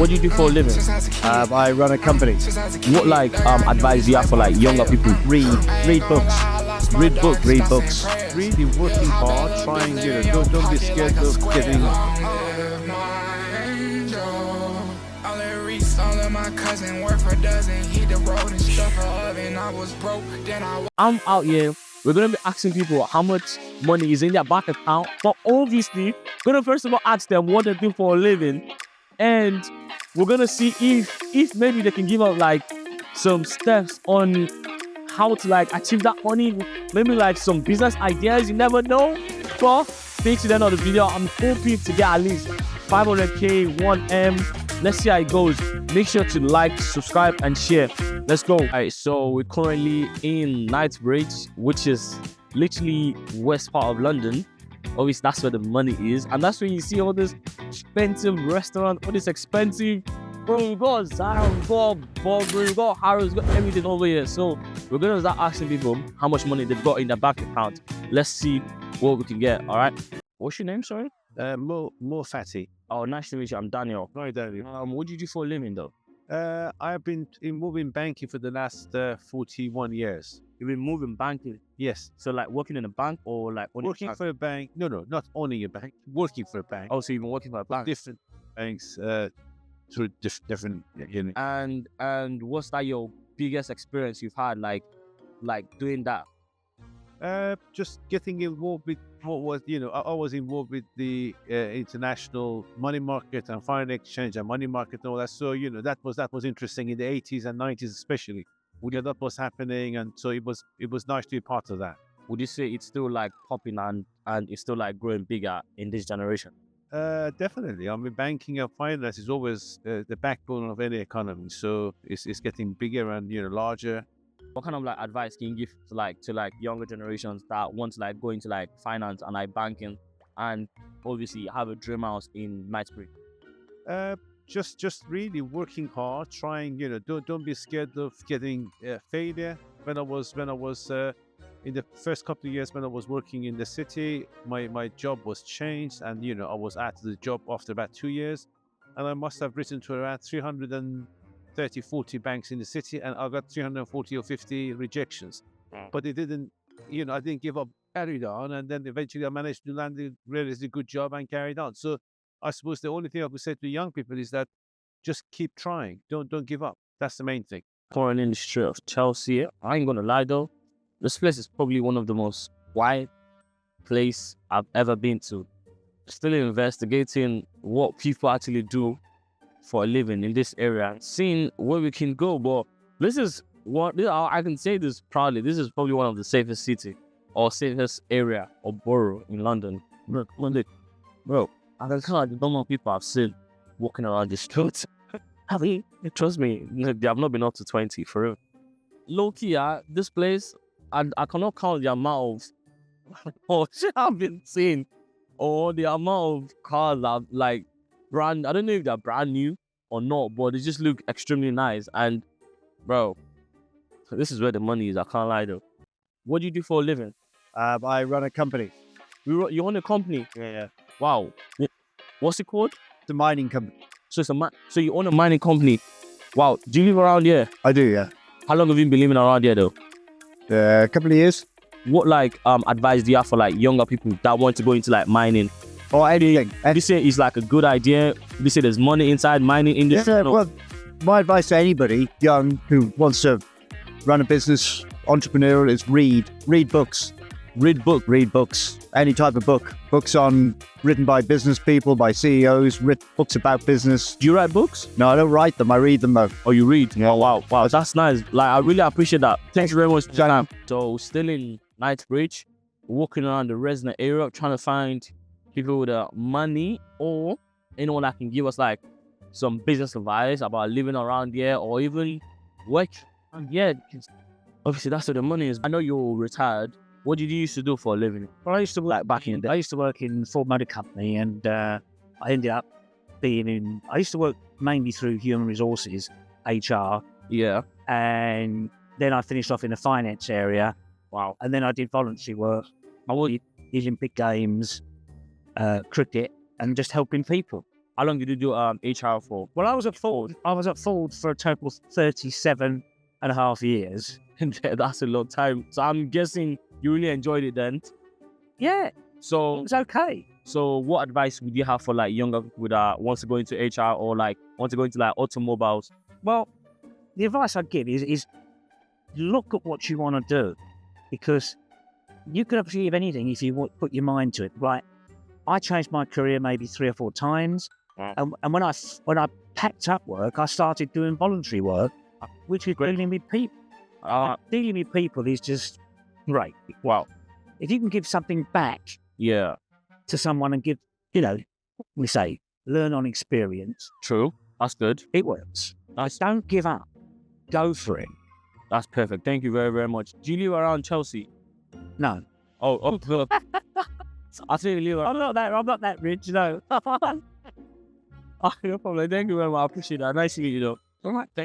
What do you do for a living? I run a company. What advice do you have for like younger people? Read books. Read books. Read books. Really working hard, trying, don't be scared of getting. I'm out here. We're gonna be asking people how much money is in their bank account, but obviously, we're gonna first of all ask them what they do for a living, and we're gonna see if maybe they can give us like some steps on how to like achieve that money, maybe like some business ideas. You never know. But stay to the end of the video. I'm hoping to get at least 500k, 1M. Let's see how it goes. Make sure to like, subscribe, and share. Let's go. All right, so we're currently in Knightsbridge, which is literally west part of London. Obviously, that's where the money is, and that's where you see all this expensive restaurant, all this expensive. Bro, we got Zara, we got Burberry, we got Harrods, we got everything over here. So we're gonna start asking people how much money they've got in their bank account. Let's see what we can get. All right. What's your name? Sorry. More fatty. Oh, nice to meet you. I'm Daniel. Hi, Daniel. What do you do for a living, though? I've been involved in banking for the last 41 years. You've been moving banking. Yes. So, like working in a bank or like Working for a bank. No, not owning a bank. Working for a bank. Oh, so you've been working for a bank. Different banks through different. And what's that your biggest experience you've had like doing that? Just getting involved with what was, I was involved with the international money market and foreign exchange and money market and all that. So, that was interesting in the 80s and 90s, especially. That was happening, and so it was nice to be part of that. Would you say it's still like popping and it's still like growing bigger in this generation? Definitely. I mean, banking and finance is always the backbone of any economy. So it's getting bigger and larger. What kind of like advice can you give to younger generations that want to like go into like finance and like banking and obviously have a dream house in Knightsbridge? Just really working hard, trying, don't be scared of getting failure. When I was in the first couple of years when I was working in the city, my job was changed, and I was out of the job after about 2 years, and I must have written to around 330-40 banks in the city, and I got 340 or 50 rejections. But it didn't, I didn't give up, carried on, and then eventually I managed to land a really good job and carried on. So I suppose the only thing I would say to young people is that just keep trying. Don't give up. That's the main thing. Pouring in the street of Chelsea. I ain't gonna lie though, this place is probably one of the most quiet place I've ever been to. Still investigating what people actually do for a living in this area and seeing where we can go. But I can say this proudly. This is probably one of the safest city or safest area or borough in London. Bro, I can tell the normal people I've seen walking around the streets. Trust me, they have not been up to 20 for real. Low key, this place, I cannot count the amount of shit I've been seeing or the amount of cars that like brand. I don't know if they're brand new or not, but they just look extremely nice. And bro, this is where the money is. I can't lie though. What do you do for a living? I run a company. You own a company? Yeah. Wow. What's it called? It's a mining company. So so you own a mining company. Wow. Do you live around here? I do, yeah. How long have you been living around here though? A couple of years. What advice do you have for like younger people that want to go into like mining? Or anything. Do you say it's like a good idea? Do you say there's money inside mining industry? Yeah, well, my advice to anybody young who wants to run a business, entrepreneurial, is read books. Read books, any type of book. Books written by business people, by CEOs, books about business. Do you write books? No, I don't write them. I read them though. Oh, you read? Yeah. Oh, wow, that's nice. Like, I really appreciate that. Thanks very much for your time. So, still in Knightsbridge, walking around the resident area, trying to find people with money or anyone that can give us like some business advice about living around here or even work. Yeah, obviously that's where the money is. I know you're retired. What did you used to do for a living? Well, I used to work like back in the day. I used to work in Ford Motor Company, and I ended up I used to work mainly through human resources, HR. Yeah. And then I finished off in the finance area. Wow. And then I did voluntary work. I did Olympic Games, cricket, and just helping people. How long did you do HR for? Well, I was at Ford. I was at Ford for a total of 37.5 years. That's a long time. So I'm guessing you really enjoyed it then. Yeah, it So was okay. so what advice would you have for like younger people that wants to go into HR or like want to go into like automobiles? Well, the advice I'd give is look at what you want to do, because you could achieve anything if you put your mind to it. Right? I changed my career maybe 3 or 4 times, and when I packed up work, I started doing voluntary work, which is dealing with people. Dealing with people is just great. Wow. If you can give something back Yeah. to someone and give, we say, learn on experience, True. That's good. it works. Don't give up. Go for it. That's perfect. Thank you very, very much. Do you live around Chelsea? No, Oh, I think you live around. I'm not that rich, no. No problem. Thank you very much. I appreciate that. Nice to meet you though. All right. Thank